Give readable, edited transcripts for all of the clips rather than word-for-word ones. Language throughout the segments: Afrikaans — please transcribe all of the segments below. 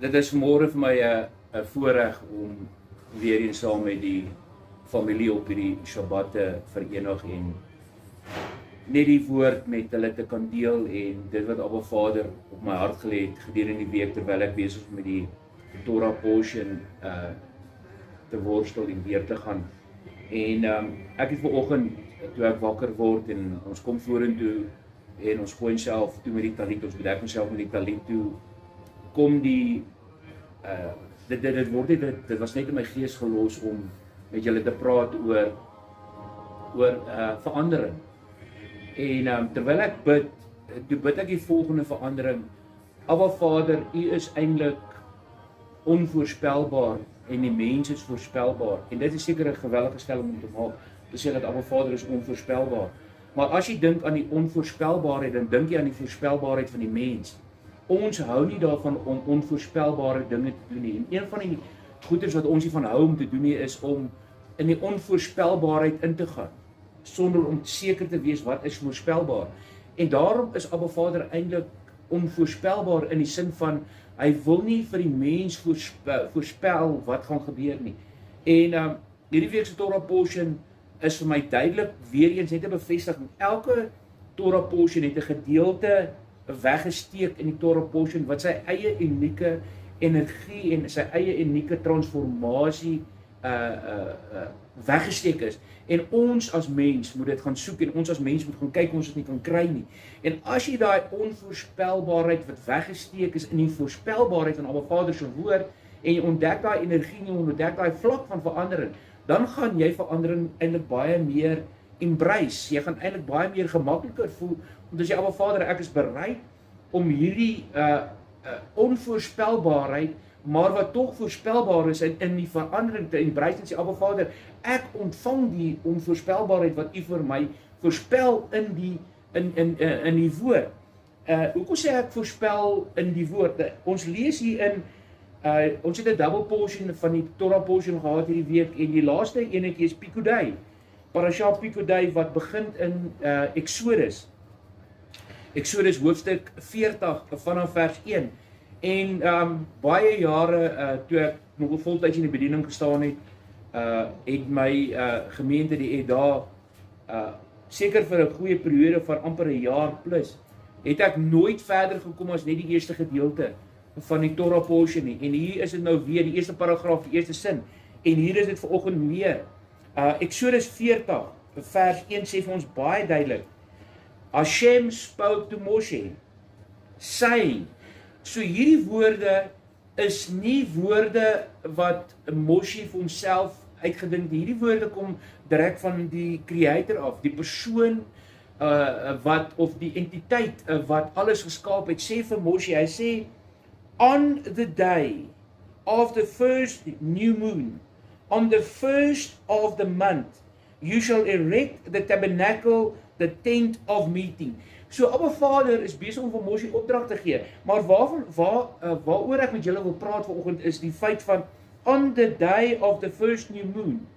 Dit is vanmôre vir my 'n voorreg om weer eens saam met die familie op hierdie Shabbat te verenig en net die woord met hulle te kan deel en dit wat Abba Vader op my hart gelê het gedurende die week terwyl ek besig was met die Torah portion te worstel en weer te gaan. En ek het vanoggend toe ek wakker word en ons kom vorentoe en ons gooi onsself toe met die talit, ons bedek onsself met die talit toe, kom die dit was net in my gees gelos om met julle te praat oor verandering. En terwyl ek bid, toe bid ek die volgende verandering. Abba Vader, U is eintlik onvoorspelbaar en die mens is voorspelbaar. En dit is seker 'n geweldige stelling om te maak, te sê dat Abba Vader is onvoorspelbaar. Maar as jy dink aan die onvoorspelbaarheid, dan dink jy aan die voorspelbaarheid van die mens. Ons hou nie daarvan om onvoorspelbare dinge te doen nie. En een van die goeders wat ons nie van hou om te doen nie, is om in die onvoorspelbaarheid in te gaan, sonder om seker te wees wat is voorspelbaar. En daarom is Abba Vader eintlik onvoorspelbaar in die sin van, hy wil nie vir die mens voorspel wat gaan gebeur nie. En hierdie week se Torah portion is vir my duidelik, weer eens net 'n bevestiging. Elke Torah portion het 'n gedeelte weggesteek in die Torah portion wat sy eie unieke energie en sy eie unieke transformasie weggesteek is. En ons as mens moet dit gaan soek en ons as mens moet gaan kyk ons dit nie kan kry nie. En as jy daai onvoorspelbaarheid wat weggesteek is in die voorspelbaarheid van Abba Vader se woord en jy ontdek daai energie en jy ontdek daai vlak van verandering, dan gaan jy verandering eintlik baie meer embrace. Jy gaan eintlik baie meer gemakliker voel, want as jy Abba Vader, ek is bereid om hierdie onvoorspelbaarheid, maar wat tog voorspelbaar is in die verandering te embrace en sê, Abba Vader, ek ontvang die onvoorspelbaarheid wat U vir my voorspel in die woord. Hoekom sê ek voorspel in die woord? Ons lees hier in ons het 'n double portion van die Torah portion gehad hierdie week en die laaste enetjie is Pekudei. Parasha Pekudei wat begin in Exodus hoofstuk 40 vanaf vers 1. En baie jare toe ek nog voltyds in die bediening gestaan het, het my gemeente die Eda seker vir 'n goeie periode van amper 'n jaar plus, het ek nooit verder gekom as net die eerste gedeelte van die Torah portion nie. En hier is dit nou weer die eerste paragraaf, die eerste sin. En hier is dit vanoggend meer. Exodus 40 vers 1 sê vir ons baie duidelik. Hashem spoke to Moshe, saying. So hierdie woorde is nie woorde wat Moshe vir homself uitgedink. Hierdie woorde kom direk van die Creator af, die persoon of die entiteit wat alles geskaap het, sê vir Moshe, hy sê, on the day of the first new moon, on the first of the month, you shall erect the tabernacle, the tent of meeting. So Abba Vader is besig om vir Moshe opdrag te gee, maar waaroor ek met julle wil praat vanoggend is die feit van on the day of the first new moon.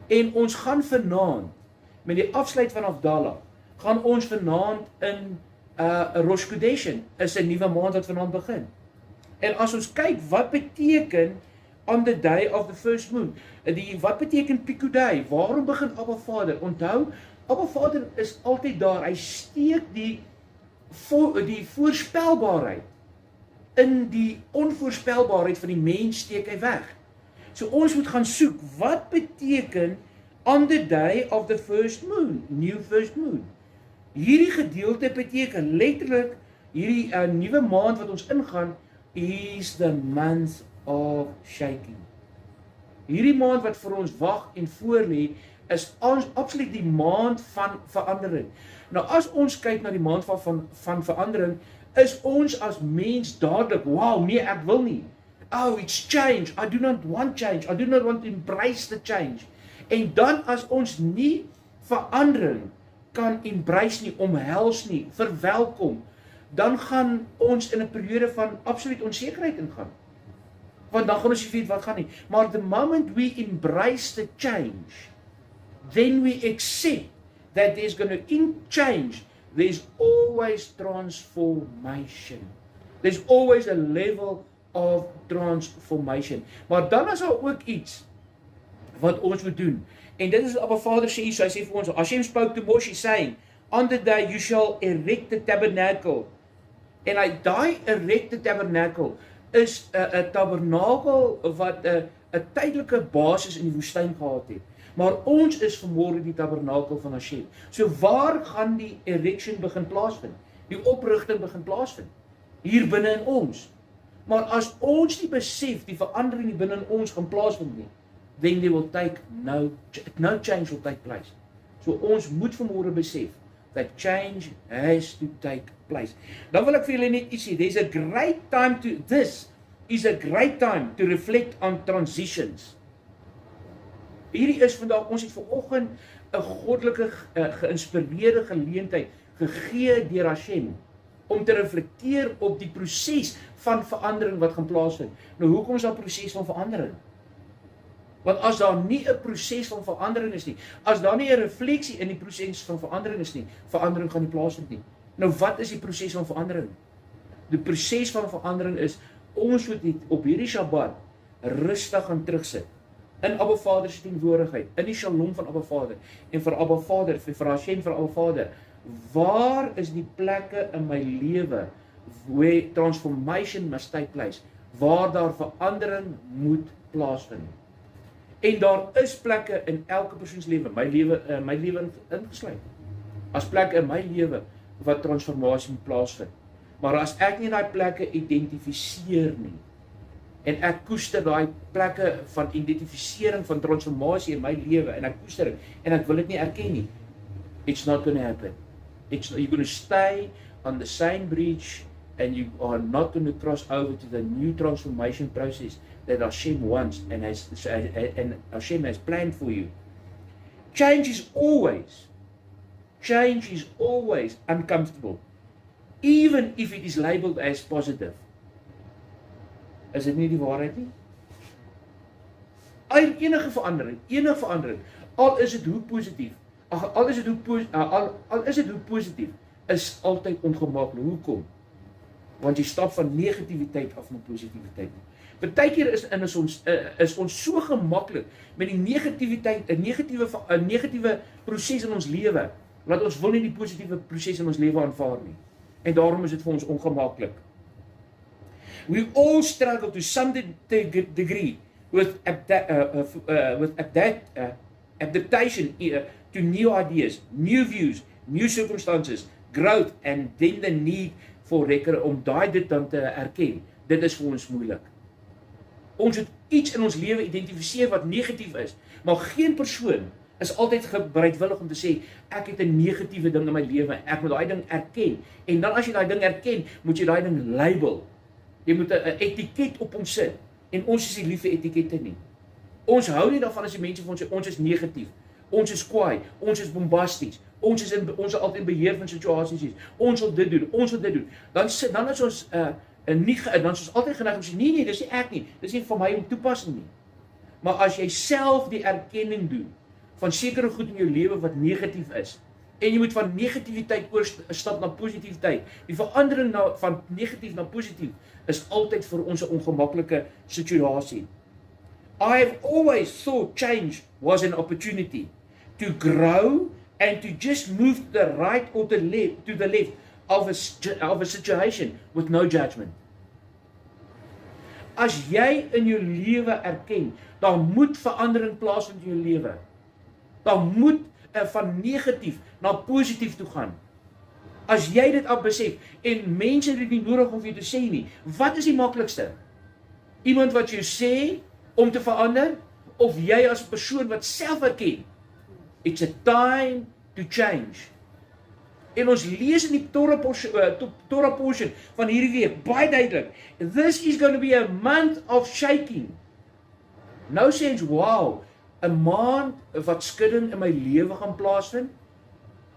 En ons gaan vanaand, met die afsluit van Avdallah, gaan ons vanaand in Rosh Chodesh, is 'n nuwe maand wat vanaand begin. En as ons kyk, wat beteken on the day of the first moon? Wat beteken Pekudei? Waarom begin Abba Vader? Onthou, Abba Vader is altyd daar. Hy steek die voorspelbaarheid in die onvoorspelbaarheid van die mens steek hy weg. So ons moet gaan soek, wat beteken on the day of the first moon, new first moon? Hierdie gedeelte beteken letterlik hierdie nuwe maand wat ons ingaan, is the month of shaking. Hierdie maand wat vir ons wag en voorlê, is absoluut die maand van verandering. Nou as ons kyk na die maand van verandering, is ons as mens dadelik, wow, nee, ek wil nie. Oh, it's change. I do not want change. I do not want to embrace the change. En dan as ons nie verandering kan embrace nie, omhels nie, verwelkom, dan gaan ons in 'n periode van absoluut onsekerheid ingaan. Want dan gaan ons nie weet wat gaan nie. Maar the moment we embrace the change, then we accept that there's going to in change, there's always transformation. There's always a level of transformation. Maar dan is daar ook iets wat ons moet doen. En dit is wat Abba Vader sê, hy sê vir ons, Hashem spoke to Moshe saying, on the day you shall erect the tabernacle. En daai erecte tabernacle is 'n tabernakel wat 'n tydelike basis in die woestyn gehad het. Maar ons is vanmôre die tabernakel van Hashem. So waar gaan die erection begin plaasvind? Die oprigting begin plaasvind? Hier binne in ons. Maar as ons nie besef die verandering die binne in ons gaan plaasvind nie, then they will take no change will take place. So ons moet vanmôre besef that change has to take place. Dan wil ek vir julle net iets sê. This is a great time to reflect on transitions. Hierdie is vandag, ons het vanoggend 'n goddelike geïnspireerde geleentheid gegee deur Hashem om te reflekteer op die proses van verandering wat gaan plaasvind. Nou hoekom is daar 'n proses van verandering? Want as daar nie 'n proses van verandering is nie, as daar nie 'n refleksie in die proses van verandering is nie, verandering gaan nie plaasvind nie. Nou wat is die proses van verandering? Die proses van verandering is, ons moet op hierdie Shabbat rustig gaan terugsit. In Abba Vader se teenwoordigheid, in die shalom van Abba Vader, en vir Abba Vader, vir Hashem, vir Abba Vader, waar is die plekke in my lewe, where transformation must take place, waar daar verandering moet plaasvind. En daar is plekke in elke persoon se lewe, my lewe ingesluit, as plekke in my lewe, wat transformasie moet plaasvind. Maar as ek nie daai plekke identifiseer nie, en ek koester daai plekke van identifisering van transformasie in my lewe, en ek koester dit, en ek wil dit nie erken nie, it's not going to happen. You're going to stay on the same bridge, and you are not going to cross over to the new transformation process that Hashem wants, and Hashem has planned for you. Change is always uncomfortable, even if it is labeled as positive. Is dit nie die waarheid nie? Enige verandering, al is dit hoe positief, is altyd ongemaklik. Hoekom? Want jy stap van negativiteit af na positiviteit. Partykeer is ons so gemaklik met die negativiteit, 'n negatiewe proses in ons lewe, dat ons wil nie die positiewe proses in ons lewe aanvaar nie. En daarom is dit vir ons ongemaklik. We all struggle to some degree with adaptation to new ideas, new views, new circumstances, growth, and then the need for om dit dan te erken. Dit is vir ons moeilik. Ons moet iets in ons lewe identifiseer wat negatief is, maar geen persoon is altyd bereidwillig om te sê, ek het 'n negatiewe ding in my lewe, ek moet daai ding erken. En dan as jy daai ding erken, moet jy daai ding label. Jy moet 'n etiket op hom sit. En ons is nie lief vir etikette nie. Ons hou nie daarvan as die mense vir ons sê, ons is negatief, ons is kwaai, ons is bombasties, ons is altyd in beheer van situasies, ons wil dit doen, ons wil dit doen. Dan is ons dan is ons altyd geneig om te sê, nee, dis nie ek nie, dis nie vir my om toepassing nie. Maar as jy self die erkenning doen van sekere goed in jou lewe wat negatief is, en jy moet van negativiteit oorstap na positiwiteit, die verandering van negatief na positief is altyd vir ons 'n ongemaklike situasie. I have always thought change was an opportunity to grow and to just move to the right or to the left of a situation with no judgment. As jy in jou lewe erken, dan moet verandering plaasvind in jou lewe. Dan moet van negatief na positief toe gaan. As jy dit al besef, en mense het dit nie nodig om vir jou te sê nie, wat is die maklikste? Iemand wat jou sê om te verander, of jy as persoon wat self erken, it's a time to change. En ons lees in die Torah portion van hierdie week, baie duidelik, this is going to be a month of shaking. Nou sê ons, wow, 'n maand wat skudding in my lewe gaan plaasvind,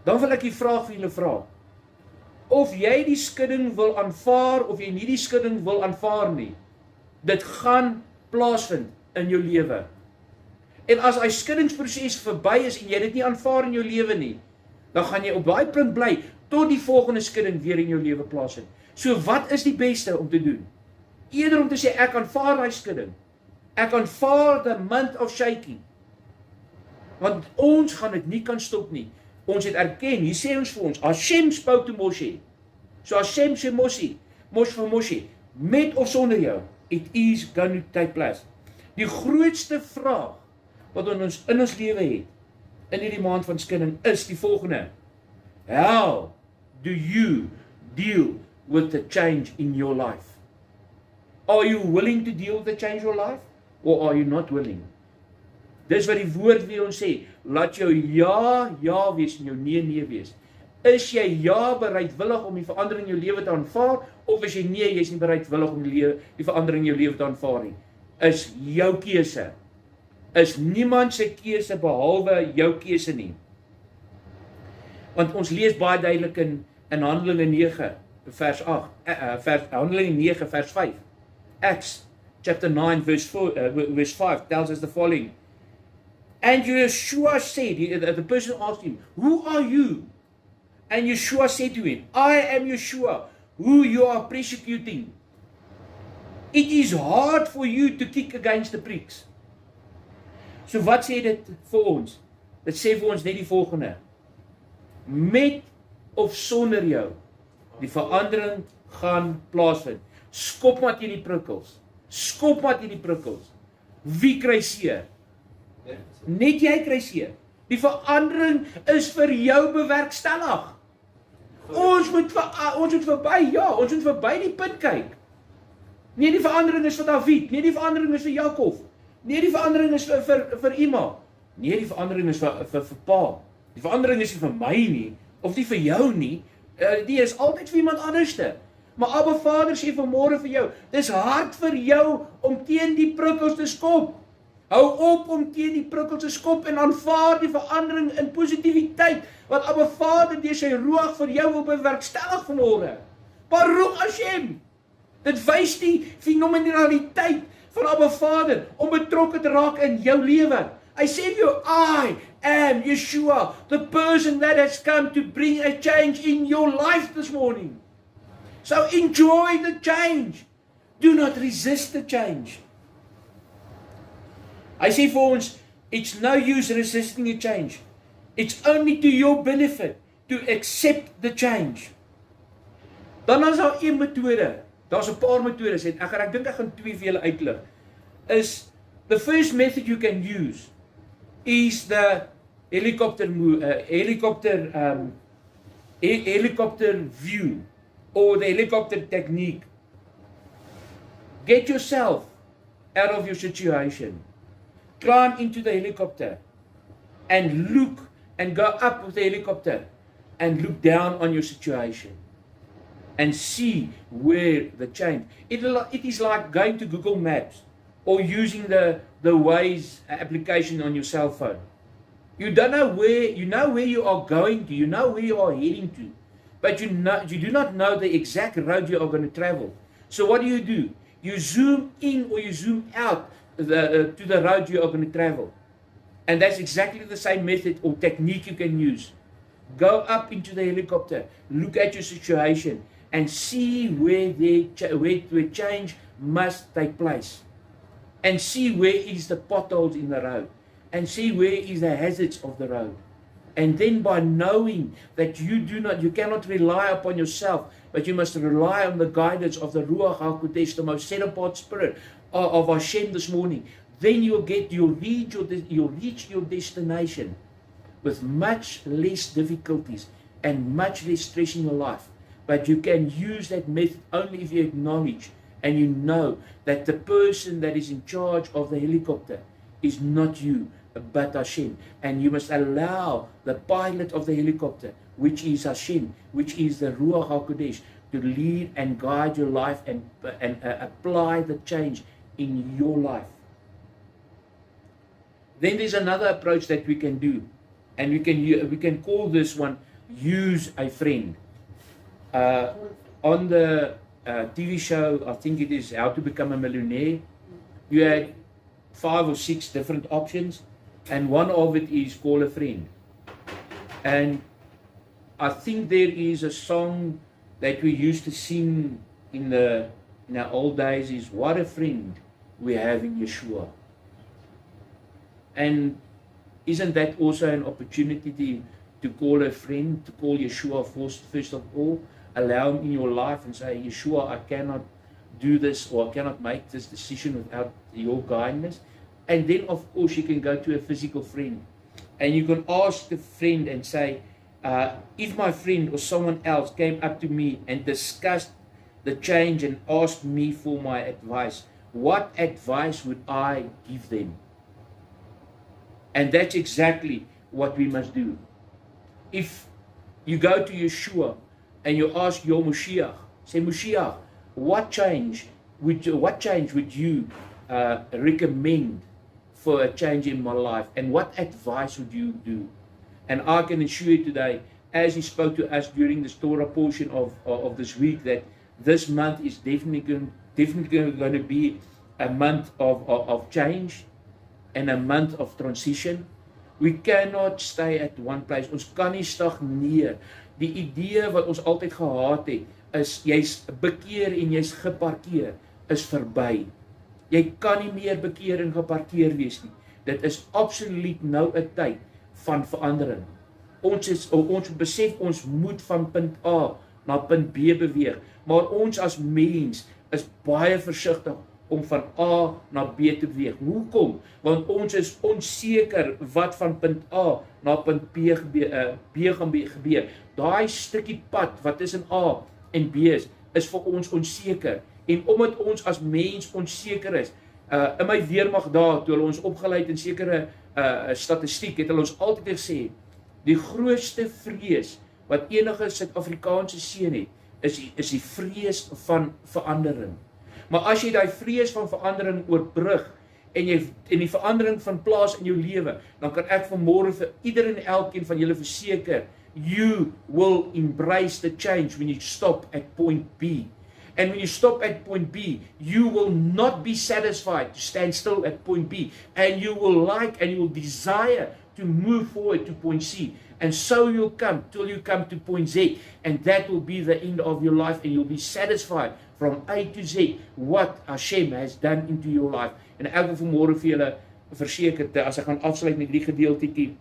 dan wil ek die vraag vir julle vra, of jy die skudding wil aanvaar, of jy nie die skudding wil aanvaar nie, dit gaan plaasvind in jou lewe. En as hy skuddingsproses verby is, en jy dit nie aanvaar in jou lewe nie, dan gaan jy op daai punt bly, tot die volgende skudding weer in jou lewe plaasvind. So wat is die beste om te doen? Eerder om te sê, ek aanvaar my skudding. Ek aanvaar the month of shaking. Want ons gaan dit nie kan stop nie. Ons het erken, hier sê ons vir ons, Hashem spoke to Moshe. So Hashem sê Moshe, met of sonder jou, it is going to take place. Die grootste vraag wat ons in ons lewe het, in hierdie maand van skudding, is die volgende. How do you deal with the change in your life? Are you willing to deal with the change in your life? Or are you not willing? Dis wat die woord vir ons sê, laat jou ja, ja wees en jou nee, nee wees. Is jy ja bereidwillig om die verandering in jou lewe te aanvaar, of is jy nee, jy is nie bereidwillig om die verandering in jou lewe te aanvaar nie? Is jou keuse. Is niemand se keuse behalwe jou keuse nie. Want ons lees baie duidelik in Handelinge 9 vers 8, Handelinge 9 vers 5. Acts chapter 9 verse 5 tells us the following. And Yeshua said, the person asked him, who are you? And Yeshua said to him, I am Yeshua, who you are persecuting. It is hard for you to kick against the pricks. So wat sê dit vir ons? Dit sê vir ons net die volgende. Met of sonder jou, die verandering gaan plaasvind. Skop maar teen die prikkels. Skop maar teen die prikkels. Wie kry seer? Net jy kry seer. Die verandering is vir jou bewerkstellig. Ons moet verby, ja, ons moet verby die punt kyk. Nee, die verandering is vir David. Nee, die verandering is vir Jakob. Nee, die verandering is vir Ima. Nee, die verandering is vir pa. Die verandering is nie vir my nie, of nie vir jou nie. Die is altyd vir iemand anderste. Maar Abba Vader sê vanmôre vir jou, dis hard vir jou om teen die prikkels te skop. Hou op om teen die prikkels te skop en aanvaar die verandering in positiwiteit, wat Abba Vader deur sy roeg vir jou wil bewerkstellig vanmôre. Baruch Hashem. Dit wys die fenomenaliteit van Abba Vader om betrokke te raak in jou lewe. Hy sê vir jou, I am Yeshua, the person that has come to bring a change in your life this morning. So enjoy the change. Do not resist the change. Hy sê vir ons, it's no use resisting a change. It's only to your benefit to accept the change. Dan is daar een metode. Daar's 'n paar metodes en ek dink ek gaan twee vir julle uitlig. Is the first method you can use is the helicopter view or the helicopter technique. Get yourself out of your situation. Climb into the helicopter and look and go up with the helicopter and look down on your situation and see where the change. It is like going to Google Maps or using the Waze application on your cell phone. You don't know where you are going to, you know where you are heading to, but you do not know the exact road you are going to travel. So what do? You zoom in or you zoom out to the road you are going to travel. And that's exactly the same method or technique you can use. Go up into the helicopter, look at your situation, and see where change must take place. And see where is the potholes in the road. And see where is the hazards of the road. And then by knowing that you cannot rely upon yourself, but you must rely on the guidance of the Ruach HaKodesh, the most set apart spirit of Hashem this morning, then you'll reach your destination with much less difficulties and much less stress in your life. But you can use that method only if you acknowledge and you know that the person that is in charge of the helicopter is not you, but Hashem. And you must allow the pilot of the helicopter, which is Hashem, which is the Ruach HaKodesh, to lead and guide your life and apply the change in your life. Then there's another approach that we can do, and we can call this one use a friend. On the TV show, I think it is How to Become a Millionaire, you had 5 or 6 different options, and one of it is call a friend. And I think there is a song that we used to sing in the in our old days is, what a friend we have in Yeshua. And isn't that also an opportunity to call a friend, to call Yeshua first of all, allow him in your life and say, Yeshua, I cannot do this, or I cannot make this decision without your guidance. And then of course you can go to a physical friend and you can ask the friend and say, if my friend or someone else came up to me and discussed the change and asked me for my advice, what advice would I give them? And that's exactly what we must do. If you go to Yeshua and you ask your Mashiach, say, Mashiach, what change would you recommend for a change in my life? And what advice would you do? And I can assure you today, as he spoke to us during this Torah portion of this week, that this month is definitely going to be a month of change and a month of transition. We cannot stay at one place. Ons kan nie stagneer. Die idee wat ons altyd gehad het, is jy's bekeer en jy's geparkeer, is verby. Jy kan nie meer bekeer en geparkeer wees nie. Dit is absoluut nou 'n tyd van verandering. Ons besef ons moet van punt A na punt B beweeg, maar ons as mens is baie versigtig om van A na B te beweeg. Hoekom? Want ons is onseker wat van punt A na punt B gaan gebeur. Daai stukkie pad wat tussen A en B is vir ons onseker. En omdat ons as mens onseker is, in my weermag daar, toe hulle ons opgelei het in sekere statistiek, het hulle ons altyd gesê, die grootste vrees wat enige Suid-Afrikaanse seun het, is die vrees van verandering. Maar as jy daai vrees van verandering oorbrug en die verandering van plaas in jou lewe, dan kan ek vanmôre vir ieder en elkeen van julle verseker, you will embrace the change when you stop at point B. And when you stop at point B, you will not be satisfied to stand still at point B, and you will like and you will desire to move forward to point C. And so you'll come till you come to point Z, and that will be the end of your life, and you'll be satisfied from A to Z what Hashem has done into your life. En ek wil vanmôre vir julle verseker, as ek gaan afsluit met hierdie gedeeltjie,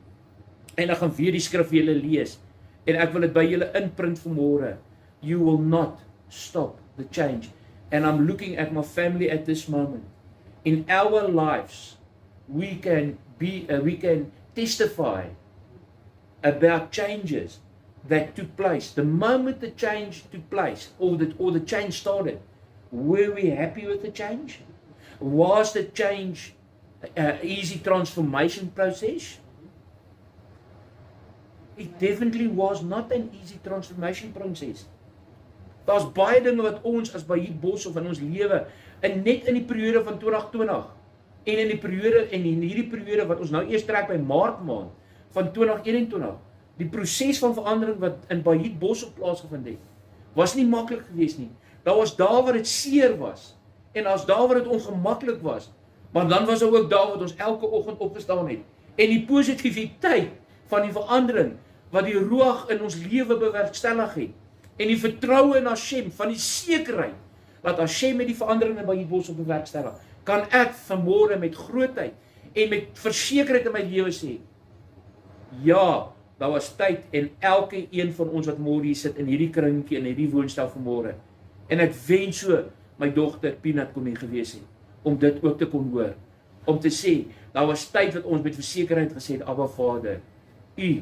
en ek gaan weer die skrif vir julle lees, en ek wil dit by julle inprint vanmôre. You will not stop the change. And I'm looking at my family at this moment. In our lives, we can testify about changes that took place. The moment the change took place, or the change started, were we happy with the change? Was the change an easy transformation process? It definitely was not an easy transformation process. Daar's baie dinge wat ons as by Boshoff in ons lewe, net in die periode van 2020 en in hierdie periode wat ons nou eers trek by Maart maand van 2021, die proses van verandering wat in by Boshoff plaasgevind het, was nie maklik geweest nie. Daar was dae waar dit seer was en as dae waar dit ongemaklik was, maar dan was daar ook dae wat ons elke oggend opgestaan het en die positiwiteit van die verandering wat die Ruach in ons lewe bewerkstellig het. En die vertroue in Hashem, van die sekerheid, dat Hashem met die veranderinge by die Boshoff bewerkstellig, kan ek vanmôre met grootheid en met versekerheid in my lewe sê, ja, daar was tyd en elke een van ons wat môre hier sit in hierdie kringetjie, in hierdie woonstel vanmôre, en ek wens so, my dogter Pienat kon nie gewees het, om dit ook te kon hoor, om te sê, daar was tyd wat ons met versekerheid gesê het, Abba Vader, U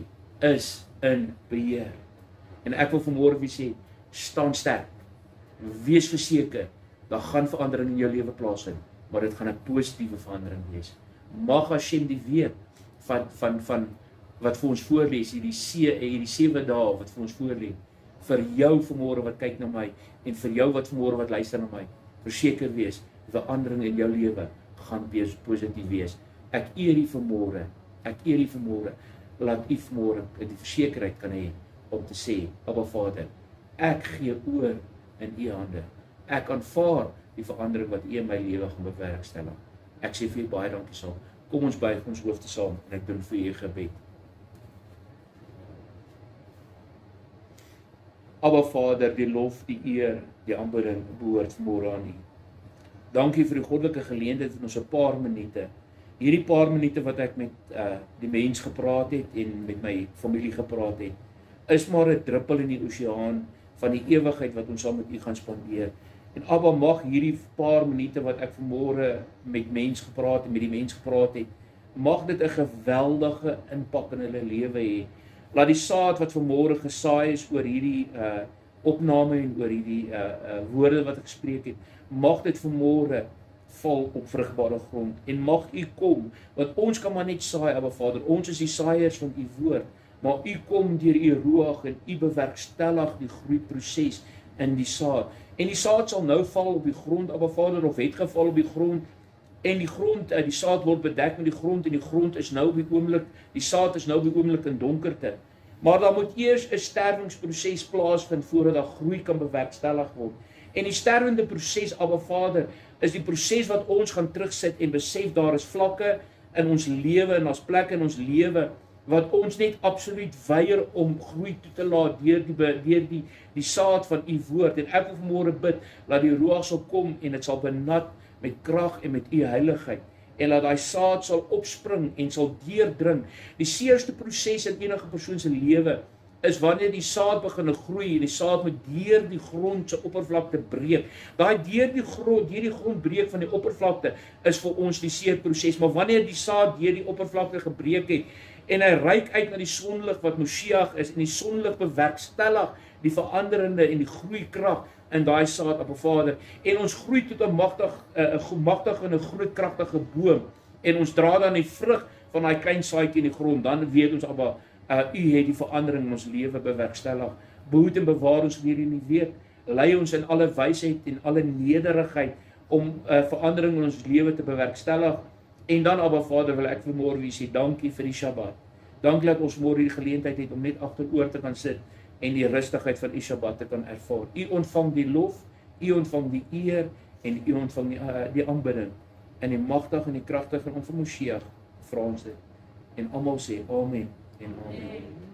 is in beheer. En ek wil vanmôre vir sê, staan sterk, wees verseker, daar gaan verandering in jou lewe plaasvind, maar dit gaan 'n positiewe verandering wees. Mag Hashem die week van wat vir ons voorlees, hierdie 7 dae wat vir ons voorlê, vir jou vanmôre wat kyk na my, en vir jou wat vanmôre wat luister na my, verseker wees, verandering in jou lewe gaan positief wees. Ek eer U vanmôre, laat U vanmôre die versekerheid kan hê, om te sê, Abba Vader, ek gee oor in U hande. Ek aanvaar die verandering wat U in my lewe gaan bewerkstellig. Ek sê vir U baie dankie saam. Kom ons buig ons hoofde saam en ek doen vir U gebed. Abba Vader, die lof, die eer, die aanbidding behoort vanmôre aan U. Dankie vir die goddelike geleentheid in ons 'n paar minute. Hierdie paar minute wat ek met die mens gepraat het en met my familie gepraat het, is maar 'n druppel in die oseaan van die ewigheid wat ons saam met U gaan spandeer. En Abba, mag hierdie paar minute wat ek vanmôre met mens gepraat en met die mens gepraat het, mag dit 'n geweldige impak in hulle lewe hê. Laat die saad wat vanmôre gesaai is oor hierdie opname en oor hierdie woorde wat ek gespreek het, mag dit vanmôre val op vrugbare grond en mag U kom, want ons kan maar net saai, Abba Vader, ons is die saaiers van U woord, maar U kom deur U Ruach en U bewerkstellig die groeiproses in die saad. En die saad sal nou val op die grond, Abba Vader, of het geval op die grond, en die grond, die saad word bedek met die grond, en die grond is nou op die oomblik, die saad is nou op die oomblik in donkerte. Maar daar moet eers 'n sterwingsproses plaasvind voordat daar groei kan bewerkstellig word. En die sterwende proses, Abba Vader, is die proses wat ons gaan terugsit en besef daar is vlakke in ons lewe en ons plekke in ons lewe wat ons net absoluut weier om groei toe te laat deur die saad van U woord. En ek wil vanmôre bid dat die Ruach sal kom en dit sal benat met krag en met U heiligheid. En dat daai saad sal opspring en sal deurdring. Die seerste proses in enige persoon se lewe is wanneer die saad begin groei en die saad moet deur die grond se oppervlakte breek. Daai deur die grond breek van die oppervlakte is vir ons die seerproses. Maar wanneer die saad deur die oppervlakte gebreek het en hy reik uit na die sonlig wat Moshiach is en die sonlig bewerkstellig die veranderende en die groeikrag in daai saad, Abba Vader, en ons groei tot 'n magtige en 'n groot kragtige boom en ons dra dan die vrug van daai klein saadjie in die grond, dan weet ons, Abba, U het die verandering in ons lewe bewerkstellig. Behoed en bewaar ons weer in die week, lei ons in alle wysheid en alle nederigheid om verandering in ons lewe te bewerkstellig. En dan, Abba Vader, wil ek vanmôre weer sê dankie vir die Shabbat. Dankie dat ons môre die geleentheid het om net agteroor te kan sit en die rustigheid van U Shabbat te kan ervaar. U ontvang die lof, U ontvang die eer en U ontvang die aanbidding. In die magtige en die kragtige naam van Moshiach vra ons dit. En almal sê amen en amen.